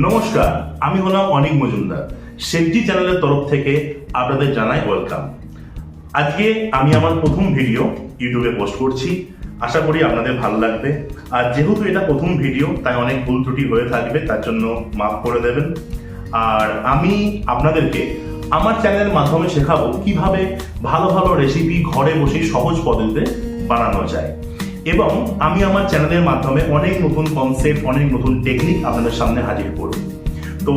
নমস্কার, আমি হলাম অনিক মজুমদার। সেফটি চ্যানেলের তরফ থেকে আপনাদের জানাই ওয়েলকাম। আজকে আমি আমার প্রথম ভিডিও ইউটিউবে পোস্ট করছি, আশা করি আপনাদের ভালো লাগবে। আর যেহেতু এটা প্রথম ভিডিও, তাই অনেক ভুল ত্রুটি হয়ে থাকবে, তার জন্য মাফ করে দেবেন। আর আমি আপনাদেরকে আমার চ্যানেলের মাধ্যমে শেখাবো কিভাবে ভালো ভালো রেসিপি ঘরে বসে সহজ পদ্ধতিতে বানানো যায়, এবং আমি আমার চ্যানেলের মাধ্যমে অনেক নতুন কনসেপ্ট, অনেক নতুন টেকনিক আপনাদের সামনে হাজির করব। তো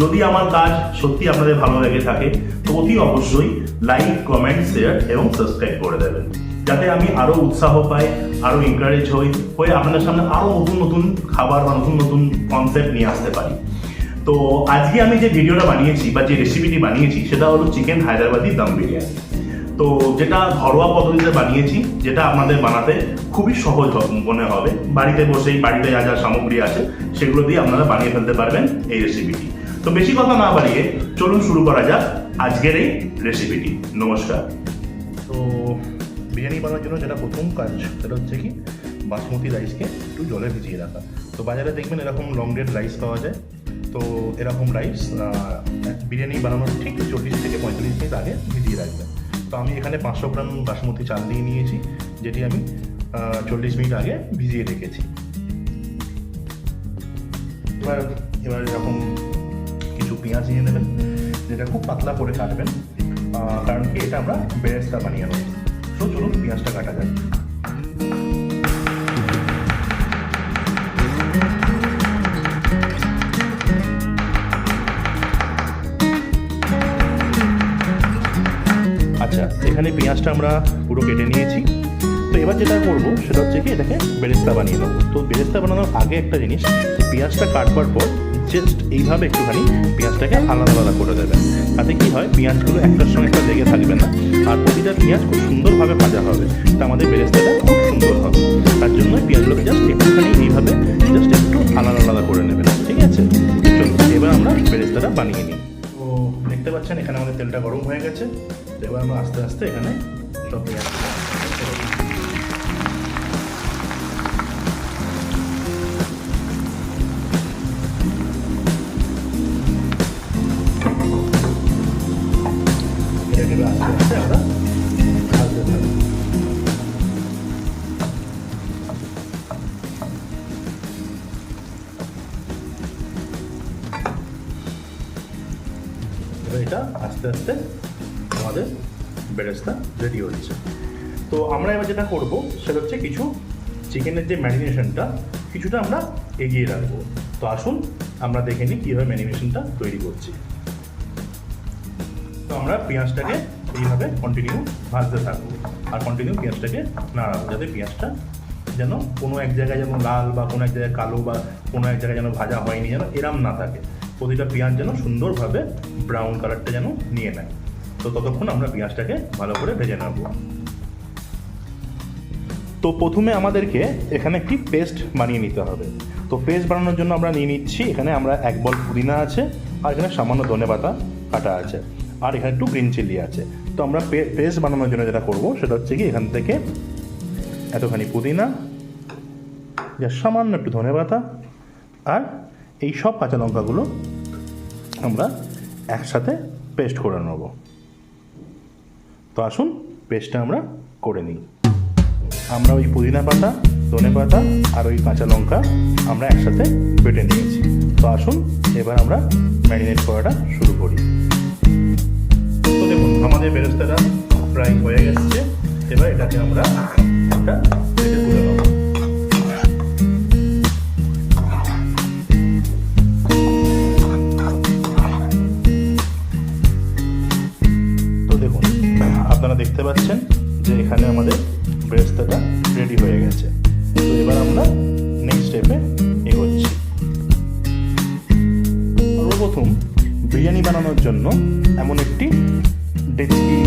যদি আমার কাজ সত্যি আপনাদের ভালো লেগে থাকে তো অতি অবশ্যই লাইক, কমেন্ট, শেয়ার এবং সাবস্ক্রাইব করে দেবেন, যাতে আমি আরও উৎসাহ পাই, আরও এনকারেজ হয়ে আপনাদের সামনে আরও নতুন নতুন খাবার বা নতুন নতুন কনসেপ্ট নিয়ে আসতে পারি। তো আজকে আমি যে ভিডিওটা বানিয়েছি বা যে রেসিপিটি বানিয়েছি সেটা হলো চিকেন হায়দ্রাবাদি দম বিরিয়ানি। তো যেটা ঘরোয়া পদ্ধতিতে বানিয়েছি, যেটা আপনাদের বানাতে খুবই সহজ মনে হবে। বাড়িতে বসেই বাড়িতে যা যা সামগ্রী আছে সেগুলো দিয়ে আপনারা বানিয়ে ফেলতে পারবেন এই রেসিপিটি। তো বেশি কথা না বাড়িয়ে চলুন শুরু করা যাক আজকের এই রেসিপিটি। নমস্কার। তো বিরিয়ানি বানানোর জন্য যেটা প্রথম কাজ সেটা হচ্ছে কি বাসমতি রাইসকে একটু জলে ভিজিয়ে রাখা। তো বাজারে দেখবেন এরকম লং ডেড রাইস পাওয়া যায়। তো এরকম রাইস বিরিয়ানি বানানোর ঠিক 40 থেকে 45 মিনিট আগে ভিজিয়ে রাখবেন। তো আমি এখানে 500 গ্রাম বাসমতি চাল দিয়ে নিয়েছি, যেটি আমি 40 মিনিট আগে ভিজিয়ে রেখেছি। এবার এরকম কিছু পেঁয়াজ নিয়ে নেবেন, যেটা খুব পাতলা করে কাটবেন, কারণ কি এটা আমরা বেরেস্তা বানিয়ে নেব। তো চলুন পেঁয়াজটা কাটা যাক। আচ্ছা, এখানে পেঁয়াজটা আমরা পুরো কেটে নিয়েছি। তো এবার যেটা করবো সেটা হচ্ছে কি এটাকে বেরেস্তা বানিয়ে নেবো। তো বেরেস্তা বানানোর আগে একটা জিনিস, পেঁয়াজটা কাটবার পর জাস্ট এইভাবে একটুখানি পেঁয়াজটাকে আলাদা আলাদা করে দেবেন। তাতে কি হয়, পেঁয়াজগুলো একটার সঙ্গে একটা লেগে থাকবে না, আর প্রতিটা পেঁয়াজ খুব সুন্দরভাবে ভাজা হবে। তা আমাদের বেরেস্তাটা খুব সুন্দর হবে। তার জন্য পেঁয়াজগুলোকে জাস্ট একটুখানি এইভাবে জাস্ট একটু আলাদা আলাদা করে নেবেন, ঠিক আছে? চলুন এবার আমরা বেরেস্তাটা বানিয়ে নিই। তো দেখতে পাচ্ছেন এখানে আমাদের তেলটা গরম হয়ে গেছে। এবার আমরা আস্তে আস্তে এখানে সব পেঁয়াজ আস্তে আস্তে আমরা ভাজতে থাকবো। এবার এটা আস্তে আস্তে আমাদের বেরেস্তা রেডি হচ্ছে। তো আমরা এবার যেটা করবো সেটা হচ্ছে কিছু চিকেনের যে ম্যারিনেশনটা কিছুটা আমরা এগিয়ে রাখবো। তো আসুন আমরা দেখে নিই কীভাবে ম্যারিনেশনটা তৈরি করছি। তো আমরা পেঁয়াজটাকে এইভাবে কন্টিনিউ ভাজতে থাকবো, আর কন্টিনিউ পেঁয়াজটাকে নাড়াবো, যাতে পেঁয়াজটা যেন কোনো এক জায়গায় যেন লাল বা কোনো এক জায়গায় কালো বা কোনো এক জায়গায় যেন ভাজা হয়নি, যেন এরম না থাকে। প্রতিটা পেঁয়াজ যেন সুন্দরভাবে ব্রাউন কালারটা যেন নিয়ে নেয়। তো ততক্ষণ আমরা পেঁয়াজটাকে ভালো করে ভেজে নেব। তো প্রথমে আমাদেরকে এখানে একটি পেস্ট বানিয়ে নিতে হবে। তো পেস্ট বানানোর জন্য আমরা নিয়ে নিচ্ছি, এখানে আমরা 1 বল পুদিনা আছে, আর এখানে সামান্য ধনেপাতা কাটা আছে, আর এখানে একটু গ্রিন চিলি আছে। তো আমরা পেস্ট বানানোর জন্য যেটা করব সেটা হচ্ছে কি এখান থেকে এতখানি পুদিনা, যা সামান্য একটু ধনেপাতা, আর এই সব কাঁচা লঙ্কাগুলো আমরা একসাথে পেস্ট করে নেব। তো আসুন পেস্টটা আমরা করে নিই। আমরা ওই পুদিনা পাতা, ধনে পাতা আর ওই কাঁচা লঙ্কা আমরা একসাথে বেটে নিয়েছি। তো আসুন এবার আমরা ম্যারিনেট করাটা শুরু করি। তো দেখুন আমাদের বেরেস্তাটা প্রায় হয়ে গেছে। এবার এটাকে আমরা একটা প্লেটে তুলে নেব। পাচ্ছেন যে এখানে আমাদের বেরেস্তাটা রেডি হয়ে গেছে। তো এবার আমরা নেক্সট স্টেপে এগোচ্ছি। সর্বপ্রথম বিরিয়ানি বানানোর জন্য এমন একটি ডেচকি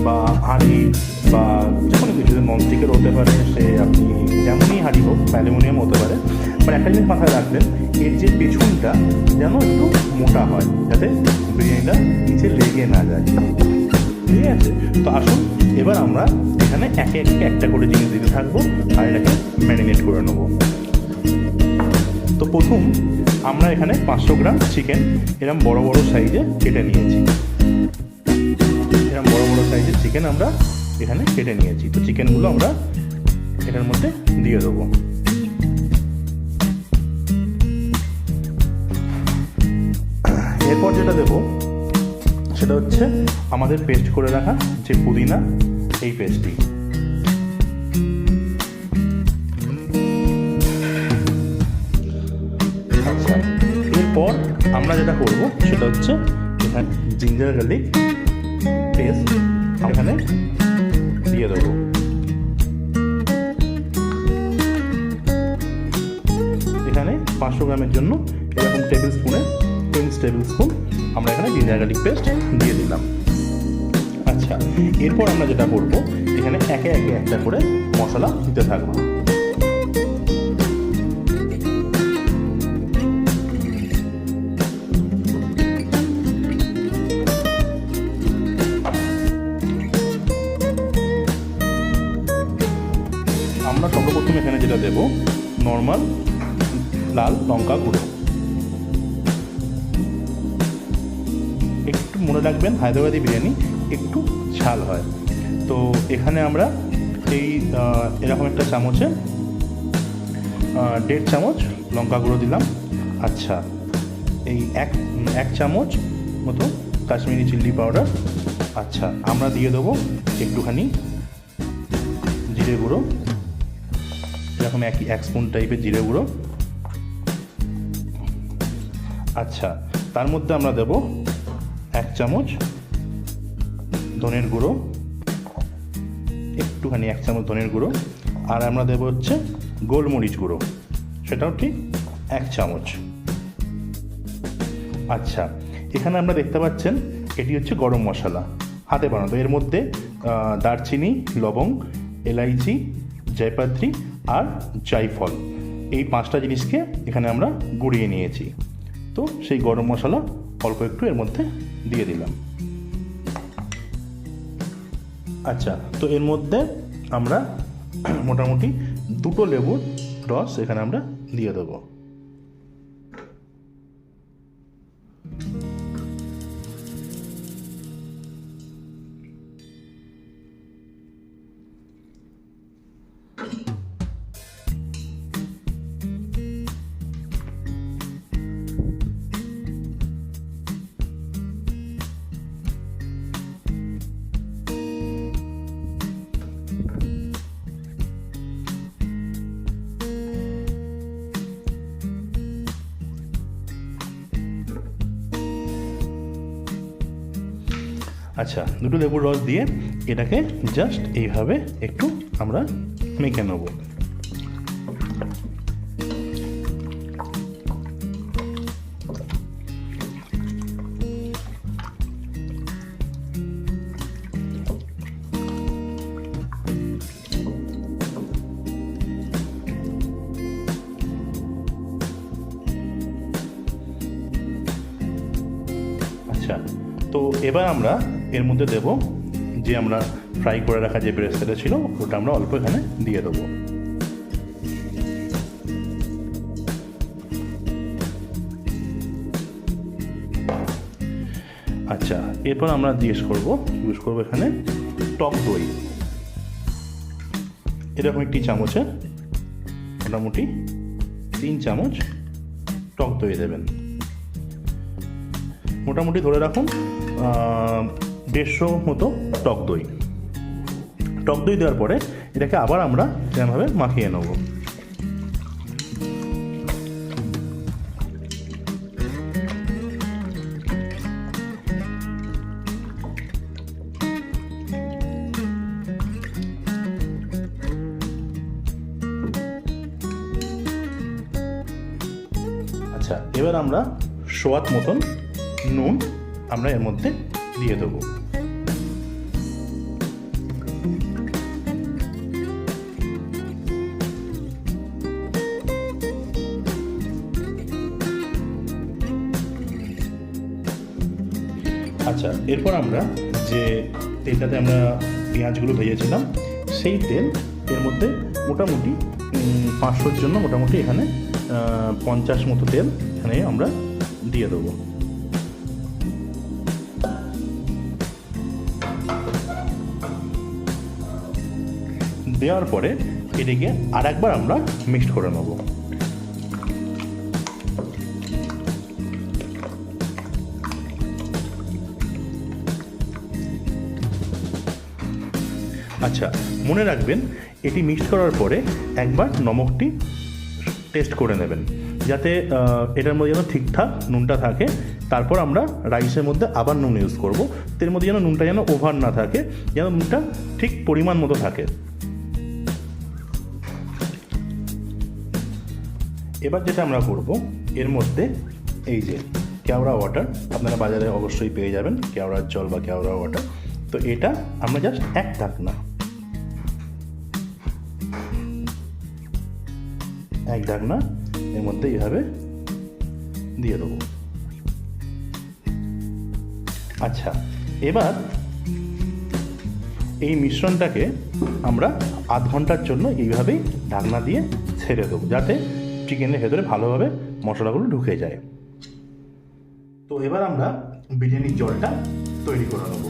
বা হাঁড়ি বা যে কোনো কিছু ননস্টিকের হতে পারে, সে আপনি যেমনই হাঁড়ি হোক, অ্যালুমিনিয়াম হতে পারে, বাট একটা জিনিস মাথায় রাখবেন, এর যে পেছনটা যেন একটু মোটা হয়, যাতে বিরিয়ানিটা নিচে লেগে না যায়। ঠিক আছে, তো আসুন এবার আমরা এখানে একে একে একটা করে জিনিস দিতে থাকবো আর এটাকে ম্যারিনেট করে নেবো। তো প্রথম আমরা এখানে 500 গ্রাম চিকেন এরকম বড় বড় সাইজে কেটে নিয়েছি। এরকম বড় বড় সাইজের চিকেন আমরা এখানে কেটে নিয়েছি। তো চিকেনগুলো আমরা এটার মধ্যে দিয়ে দেবো। এরপর যেটা দেবো সেটা হচ্ছে আমাদের পেস্ট করে রাখা যে পুদিনা, এই পেস্টটি। আচ্ছা, এরপর আমরা যেটা করব সেটা হচ্ছে এখানে জিঞ্জার গার্লিক পেস্ট এখানে দিয়ে দেবো। এখানে 500 গ্রামের জন্য এরকম টেবিল স্পুনে 10 টেবিল স্পুন আমরা এখানে জিঞ্জার গার্লিক পেস্ট দিয়ে দিলাম। আচ্ছা, এরপর আমরা যেটা করব এখানে একে একে একটা করে মশলা দিতে থাকবো। আমরা সর্বপ্রথম এখানে যেটা দেব নর্মাল লাল লঙ্কা গুঁড়ো। একটু মনে রাখবেন হায়দ্রাবাদি বিরিয়ানি একটু ঝাল হয়, তো এখানে আমরা এই এরকম একটা চামচে 1.5 চামচ লঙ্কা গুঁড়ো দিলাম। আচ্ছা, এই এক চামচ মতো কাশ্মীরি চিলি পাউডার। আচ্ছা, আমরা দিয়ে দেবো একটুখানি জিরে গুঁড়ো, এরকম 1 স্পুন টাইপের জিরে গুঁড়ো। আচ্ছা, তার মধ্যে আমরা দেব 1 চামচ ধনের গুঁড়ো, একটুখানি 1 চামচ ধনের গুঁড়ো। আর আমরা দেব হচ্ছে গোলমরিচ গুঁড়ো, সেটাও ঠিক 1 চামচ। আচ্ছা, এখানে আমরা দেখতে পাচ্ছেন এটি হচ্ছে গরম মশলা হাতে বানানো। এর মধ্যে দারচিনি, লবঙ্গ, এলাইচি, জয়পাত্রী আর জায়ফল, এই 5টা জিনিসকে এখানে আমরা গুঁড়িয়ে নিয়েছি। তো সেই গরম মশলা অল্প একটু এর মধ্যে দিয়ে দিলাম। আচ্ছা, তো এর মধ্যে আমরা মোটামুটি 2টো লেবুর রস এখানে আমরা দিয়ে দেবো। আচ্ছা, 2টো লেবুর রস দিয়ে এটাকে জাস্ট এইভাবে একটু আমরা মেখে নেব। আচ্ছা, তো এবার আমরা এর মধ্যে দেব যে আমরা ফ্রাই করে রাখা যে বেরেস্তাটা ছিল ওটা আমরা অল্প এখানে দিয়ে দেবো। আচ্ছা, এরপর আমরা ইউজ করবো এখানে টক দই। এরকম একটি চামচে মোটামুটি 3 চামচ টক দই দেবেন। মোটামুটি ধরে রাখুন 150 মতো টক দই। টক দই দেওয়ার পরে এটাকে আবার আমরা এরকমভাবে মাখিয়ে নেব। আচ্ছা, এবার আমরা স্বাদ মতন নুন আমরা এর মধ্যে দিয়ে দেবো। আচ্ছা, এরপর আমরা যে তেলটাতে আমরা পেঁয়াজগুলো ভেজেছিলাম সেই তেল এর মধ্যে মোটামুটি 500-র জন্য মোটামুটি এখানে 50 মতো তেল এখানে আমরা দিয়ে দেবো। দেওয়ার পরে এটাকে আর একবার আমরা মিক্সড করে নেব। আচ্ছা, মনে রাখবেন এটি মিক্সড করার পরে একবার নমকটি টেস্ট করে নেবেন, যাতে এটার মধ্যে যেন ঠিকঠাক নুনটা থাকে। তারপর আমরা রাইসের মধ্যে আবার নুন ইউজ করব। এর মধ্যে যেন নুনটা যেন ওভার না থাকে, যেন নুনটা ঠিক পরিমাণ মতো থাকে। এবার যেটা আমরা করব, এর মধ্যে এই যে কেওড়া ওয়াটার আপনারা বাজারে অবশ্যই পেয়ে যাবেন, কেওড়ার জল বা কেওড়া ওয়াটার। তো এটা আমরা জাস্ট এক ঢাকনা এর মধ্যে এইভাবে দিয়ে দেবো। আচ্ছা, এবার এই মিশ্রণটাকে আমরা আধ ঘন্টার জন্য এইভাবেই ঢাকনা দিয়ে ছেড়ে দেবো, যাতে চিকেনের ভেতরে ভালোভাবে মশলাগুলো ঢুকে যায়। তো এবার আমরা বিরিয়ানির জলটা তৈরি করে নেব।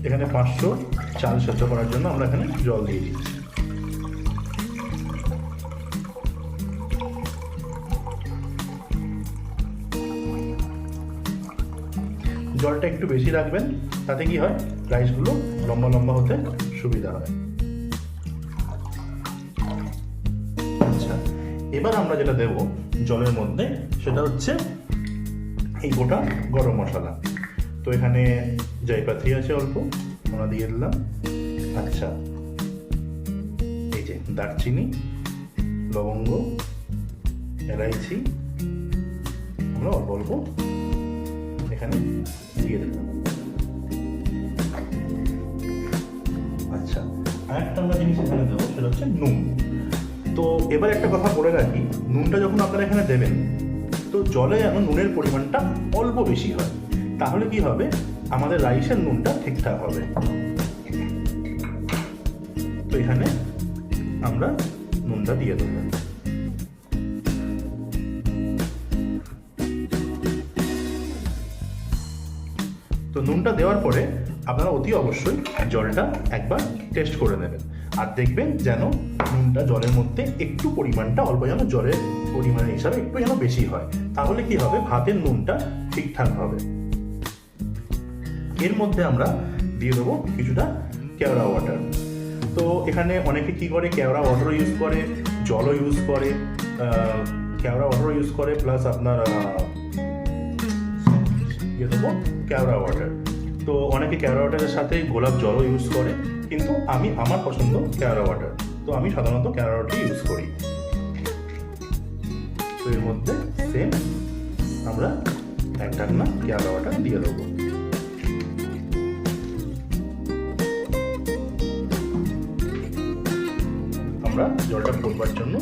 এখানে 500 চাল সেদ্ধ করার জন্য আমরা এখানে জল দিয়ে দিচ্ছি। জলটা একটু বেশি রাখবেন, তাতে কি হয় রাইসগুলো লম্বা লম্বা হতে সুবিধা হয়। আচ্ছা, এবার আমরা যেটা দেব জলের মধ্যে সেটা হচ্ছে এই গোটা গরম মশলা। তো এখানে জয়পাত্রী আছে অল্প, আমরা দিয়ে দিলাম। আচ্ছা, এই যে দারচিনি, লবঙ্গ, এলাইচি আমরা অল্প অল্প এখানে দিয়ে দিলাম। আচ্ছা, আরেকটা আমরা জিনিস এখানে দেবো সেটা হচ্ছে নুন। তো এবার একটা কথা বলে রাখি, নুনটা যখন আপনারা এখানে দেবেন তো জলে যেন নুনের পরিমাণটা অল্প বেশি হয়, তাহলে কি হবে আমাদের রাইসের নুনটা ঠিকঠাক হবে। তো এখানে আমরা নুনটা দিয়ে দেবো। তো নুনটা দেওয়ার পরে আপনারা অতি অবশ্যই জলটা একবার টেস্ট করে নেবেন, আর দেখবেন যেন নুনটা জলের মধ্যে একটু পরিমাণটা অল্প যেন জলের পরিমাণ হিসাবে একটু যেন বেশি হয়, তাহলে কি হবে ভাতের নুনটা ঠিকঠাক হবে। এর মধ্যে আমরা দিয়ে দেবো কিছুটা কেওড়া ওয়াটার। তো এখানে অনেকে কি করে, কেওড়া ওয়াটারও ইউজ করে, জলও ইউজ করে, কেওড়া ওয়াটারও ইউজ করে, প্লাস আপনার দিয়ে দেবো কেওড়া ওয়াটার। তো অনেকে কেওড়া ওয়াটারের সাথে গোলাপ জলও ইউজ করে, কিন্তু আমার পছন্দ কেওড়া ওয়াটার, তো আমি সাধারণত কেওড়া ওয়াটার ইউজ করি। তো এর মধ্যে সেম আমরা এক ঢাকনা কেওড়া ওয়াটার দিয়ে দেবো। আমরা জলটা পড়বার জন্য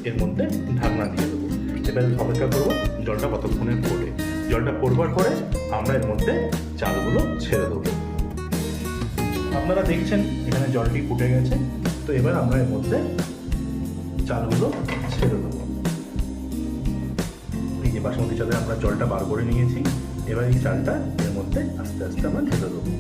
এর মধ্যে ঢাকনা দিয়ে দেবো। এবার অপেক্ষা করবো জলটা কতক্ষণে পড়ে। জলটা পড়বার পরে আমরা এর মধ্যে চালগুলো ছেড়ে দেবো। আপনারা দেখছেন এখানে জলটি ফুটে গেছে। তো এবার আমরা এর মধ্যে চালগুলো ছেড়ে দেবো। এই যে বাসমতি চালে আমরা জলটা বার করে নিয়েছি, এবার এই চালটা এর মধ্যে আস্তে আস্তে আমরা ঢেলে দেবো।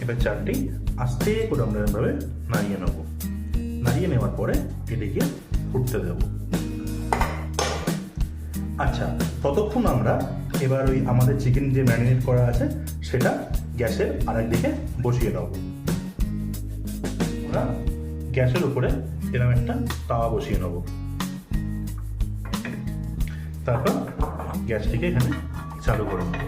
এবার চালটি আস্তে করে আমরা এভাবে নাড়িয়ে নেব। নাড়িয়ে নেওয়ার পরে এটিকে ফুটতে দেব। আচ্ছা, ততক্ষণ আমরা এবার ওই আমাদের চিকেন যে ম্যারিনেট করা আছে সেটা গ্যাসের আরেকদিকে বসিয়ে দেবো। আমরা গ্যাসের উপরে এরকম একটা তাওয়া বসিয়ে নেব, তারপর গ্যাসটিকে এখানে চালু করে নেব।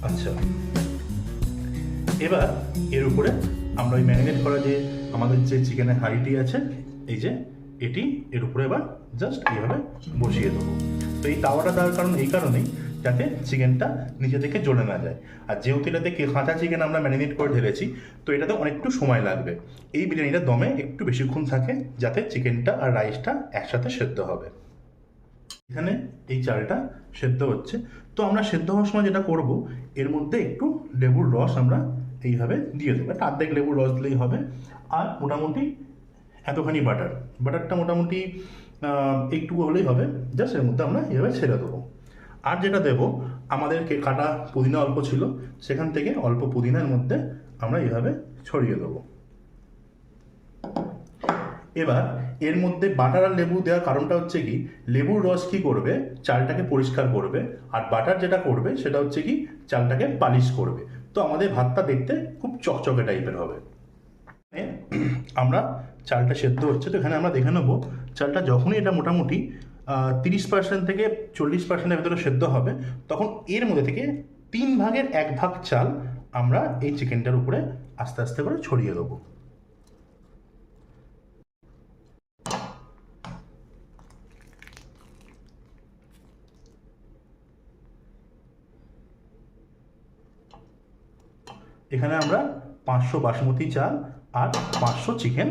আচ্ছা, এবার এর উপরে আমরা ওই ম্যারিনেট করা যে আমাদের যে চিকেনের হাঁড়িটি আছে, এই যে এটি এর উপরে এবার জাস্ট এইভাবে বসিয়ে দেবো। তো এই তাওয়াটা দেওয়ার কারণ এই কারণেই যাতে চিকেনটা নিচে থেকে জ্বলে না যায়। আর যেহেতু এটাতে কাঁচা চিকেন আমরা ম্যারিনেট করে ঢেলেছি, তো এটাতে অনেকটু সময় লাগবে। এই বিরিয়ানিটা দমে একটু বেশিক্ষণ থাকে যাতে চিকেনটা আর রাইসটা একসাথে সেদ্ধ হবে। এখানে এই চালটা সেদ্ধ হচ্ছে, তো আমরা সেদ্ধ হওয়ার সময় যেটা করব, এর মধ্যে একটু লেবুর রস আমরা এইভাবে দিয়ে দেবো। একটা অর্ধেক লেবুর রস দিলেই হবে। আর মোটামুটি এতখানি বাটারটা মোটামুটি একটু হলেই হবে, জাস্ট এর মধ্যে আমরা এইভাবে ছেড়ে দেবো। আর যেটা দেবো, আমাদের কাটা পুদিনা অল্প ছিল, সেখান থেকে অল্প পুদিনার মধ্যে আমরা এইভাবে ছড়িয়ে দেবো। এবার এর মধ্যে বাটার আর লেবু দেওয়ার কারণটা হচ্ছে কি, লেবুর রস কি করবে, চালটাকে পরিষ্কার করবে, আর বাটার যেটা করবে সেটা হচ্ছে কি চালটাকে পালিশ করবে। তো আমাদের ভাতটা দেখতে খুব চকচকে টাইপের হবে। আমরা চালটা সেদ্ধ হচ্ছে, তো এখানে আমরা দেখে নেবো চালটা যখনই এটা মোটামুটি 30% থেকে 40%-এর ভেতরে সেদ্ধ হবে, তখন এর মধ্যে থেকে 1/3 চাল আমরা এই চিকেনটার উপরে আস্তে আস্তে করে ছড়িয়ে দেবো। এখানে আমরা 500 বাসমতি চাল আর 500 চিকেন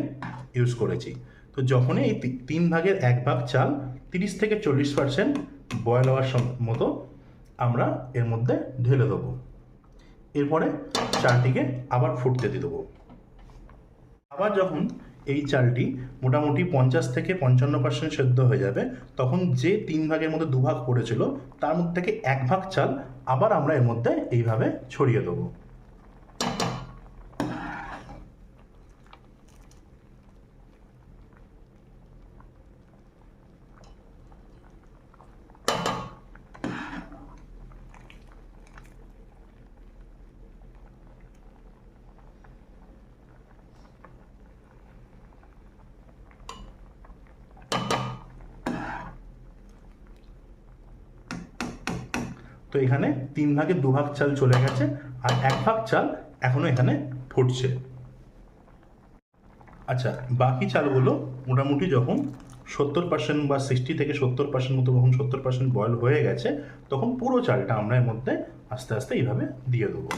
ইউজ করেছি। তো যখনই এই 1/3 চাল 30 থেকে 40% বয়েল হওয়ার মতো আমরা এর মধ্যে ঢেলে দেবো। এরপরে চালটিকে আবার ফুটতে দিয়ে দেবো। আবার যখন এই চালটি মোটামুটি 50 থেকে 55% সেদ্ধ হয়ে যাবে, তখন যে 3 ভাগের মধ্যে 2 ভাগ পড়েছিল তার মধ্যে থেকে 1 ভাগ চাল আবার আমরা এর মধ্যে এইভাবে ছড়িয়ে দেবো। তো এখানে 3/2 ভাগ চাল চলে গেছে, আর 1 ভাগ চাল এখনো এখানে ফুটছে। আচ্ছা, বাকি চালগুলো মোটামুটি যখন 70% বা 60 থেকে 70% মতো, যখন 70% বয়েল হয়ে গেছে, তখন পুরো চালটা আমরা এর মধ্যে আস্তে আস্তে এইভাবে দিয়ে দেবো।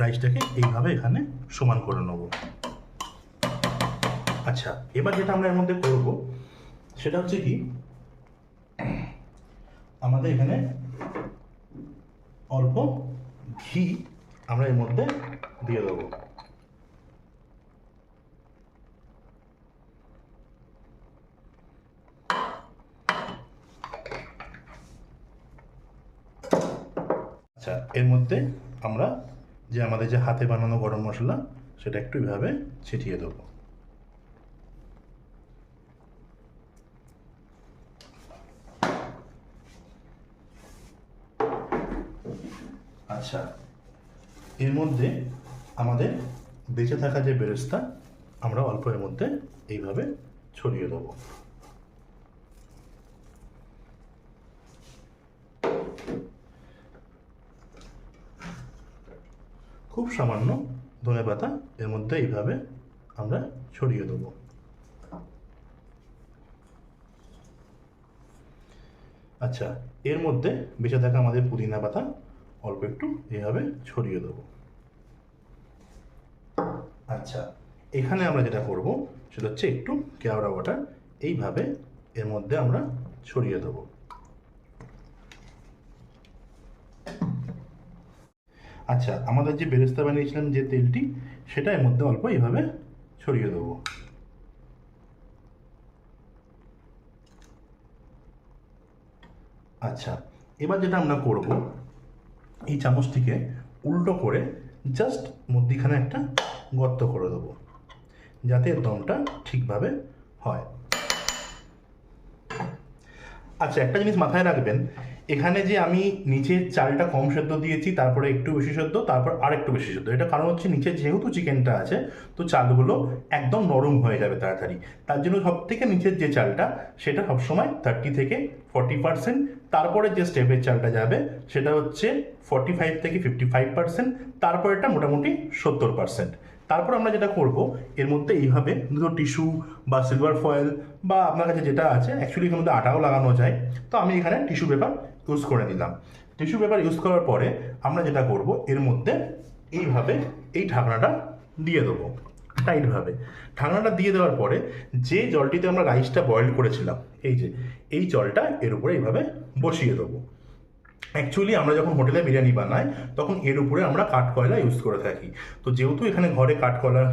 রাইসটাকে এইভাবে এখানে সমান করে নেব। আচ্ছা, এবার যেটা আমরা এর মধ্যে করব সেটা হচ্ছে কি, আমাদের এখানে অল্প ঘি আমরা এর মধ্যে দিয়ে দেবো। আচ্ছা, এর মধ্যে আমরা যে আমাদের যে হাতে বানানো গরম মশলা সেটা একটু এভাবে ছিটিয়ে দেবো। আচ্ছা, এর মধ্যে আমাদের বেঁচে থাকা যে বেরেস্তা আমরা অল্প এর মধ্যে এইভাবে ছড়িয়ে দেবো। খুব সামান্য ধনেপাতা এর মধ্যে এইভাবে আমরা ছড়িয়ে দেবো। আচ্ছা, এর মধ্যে বেঁচে থাকা আমাদের পুদিনা পাতা অল্প একটু এইভাবে ছড়িয়ে দেবো। আচ্ছা, এখানে আমরা যেটা করব সেটা হচ্ছে একটু কেওড়া ওয়াটার এইভাবে এর মধ্যে আমরা ছড়িয়ে দেবো। আচ্ছা, আমাদের যে বেরেস্তা বানিয়েছিলাম যে তেলটি, সেটা এর মধ্যে অল্প এইভাবে ছড়িয়ে দেবো। আচ্ছা, এবার যেটা আমরা করব, এই চামচটিকে উল্টো করে জাস্ট মধ্যিখানে একটা গর্ত করে দেবো, যাতে এর দমটা ঠিকভাবে হয়। আচ্ছা, একটা জিনিস মাথায় রাখবেন, এখানে যে আমি নিচে চালটা কম সেদ্ধ দিয়েছি, তারপরে একটু বেশি সেদ্ধ, তারপর আর একটু বেশি সেদ্ধ, এটা কারণ হচ্ছে নিচে যেহেতু চিকেনটা আছে, তো চালগুলো একদম নরম হয়ে যাবে তাড়াতাড়ি। তার জন্য সব থেকে নিচের যে চালটা, সেটা সবসময় 30 থেকে 40%, তারপরে যে স্টেপের চালটা যাবে সেটা হচ্ছে 45 থেকে 55%, তারপর এটা মোটামুটি 70%। তারপর আমরা যেটা করব, এর মধ্যে এইভাবে দুটো টিস্যু বা সিলভার ফয়েল বা আপনার কাছে যেটা আছে, অ্যাকচুয়ালি এর মধ্যে আটাও লাগানো যায়, তো আমি এখানে টিস্যু পেপার ইউজ করে নিলাম। টিস্যু পেপার ইউজ করার পরে আমরা যেটা করব, এর মধ্যে এইভাবে এই ঢাকনাটা দিয়ে দেবো টাইটভাবে। ঢাকনাটা দিয়ে দেওয়ার পরে যে জলটিতে আমরা রাইসটা বয়েল করেছিলাম, এই যে এই জলটা এর উপরে এইভাবে বসিয়ে দেবো। অ্যাকচুয়ালি আমরা যখন হোটেলে বিরিয়ানি বানাই, তখন এর উপরে আমরা কাঠকয়লা ইউজ করে থাকি। তো যেহেতু এখানে ঘরে কাঠকয়লার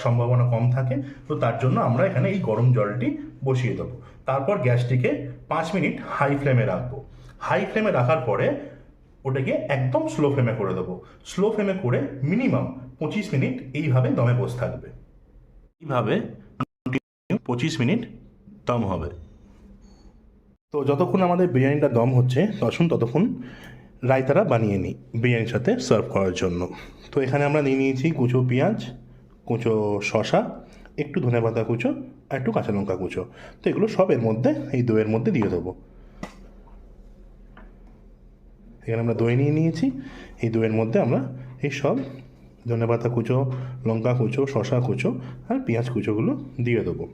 সম্ভাবনা কম থাকে, তো তার জন্য আমরা এখানে এই গরম জলটি বসিয়ে দেবো। তারপর গ্যাসটিকে 5 মিনিট হাই ফ্লেমে রাখবো। হাই ফ্লেমে রাখার পরে ওটাকে একদম স্লো ফ্লেমে করে দেবো। স্লো ফ্লেমে করে মিনিমাম 25 মিনিট এইভাবে দমে বসে থাকবে। এইভাবে 25 মিনিট দম হবে। তো যতক্ষণ আমাদের বিরিয়ানিটা দম হচ্ছে, ততক্ষণ রায়তাটা বানিয়ে নিই বিরিয়ানির সাথে সার্ভ করার জন্য। তো এখানে আমরা নিয়ে নিয়েছি কুচো পেঁয়াজ, কুচো শসা, একটু ধনেপাতা কুচো আর একটু কাঁচা লঙ্কা কুচো। তো এগুলো সব এর মধ্যে, এই দইয়ের মধ্যে দিয়ে দেবো। এখানে আমরা দই নিয়ে নিয়েছি, এই দইয়ের মধ্যে আমরা এই সব ধনেপাতা কুচো, লঙ্কা কুচো, শসা কুচো আর পেঁয়াজ কুচোগুলো দিয়ে দেবো।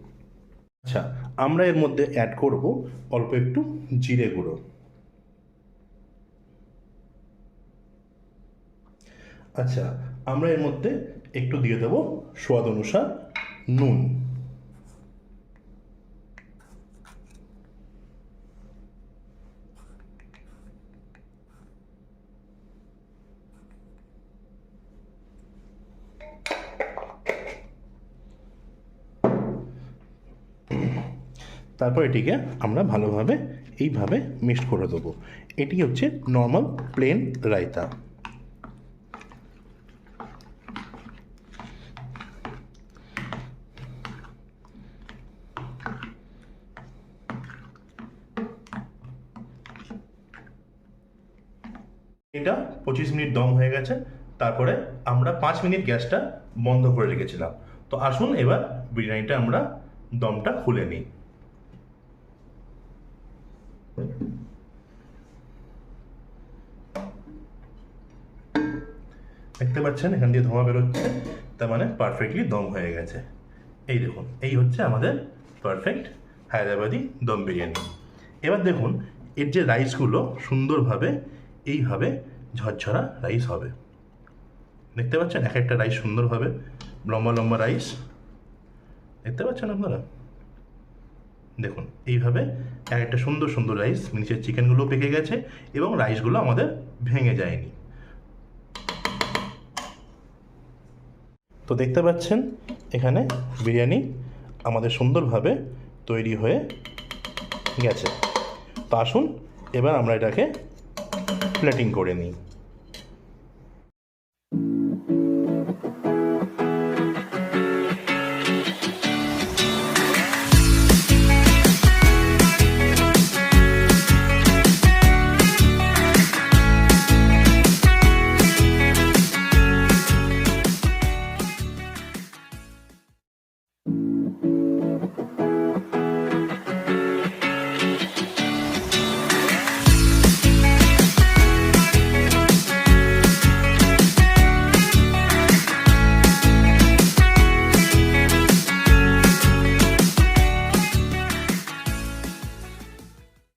আচ্ছা, আমরা এর মধ্যে অ্যাড করব অল্প একটু জিরে গুঁড়ো। আচ্ছা, আমরা এর মধ্যে একটু দিয়ে দেব স্বাদ অনুসার নুন। তারপর এটিকে আমরা ভালোভাবে এইভাবে মিক্সড করে দেবো। এটি হচ্ছে নর্মাল প্লেন রায়তা। এটা 25 মিনিট দম হয়ে গেছে। তারপরে আমরা 5 মিনিট গ্যাসটা বন্ধ করে রেখেছিলাম। তো আসুন এবার বিরিয়ানিটা আমরা দমটা খুলে নিই। দেখতে পাচ্ছেন এখান দিয়ে ধোঁয়া বেরোচ্ছে, তার মানে পারফেক্টলি দম হয়ে গেছে। এই দেখুন, এই হচ্ছে আমাদের পারফেক্ট হায়দ্রাবাদি দম বিরিয়ানি। এবার দেখুন এর যে রাইসগুলো সুন্দরভাবে এইভাবে ঝরঝরা রাইস হবে। দেখতে পাচ্ছেন এক একটা রাইস সুন্দরভাবে লম্বা লম্বা রাইস, দেখতে পাচ্ছেন আপনারা? দেখুন এইভাবে এক একটা সুন্দর সুন্দর রাইস, নিচের চিকেনগুলো পেকে গেছে এবং রাইসগুলো আমাদের ভেঙে যায়নি। তো দেখতে পাচ্ছেন এখানে বিরিয়ানি আমাদের সুন্দরভাবে তৈরি হয়ে গেছে। তো আসুন এবার আমরা এটাকে প্লেটিং করে নিই।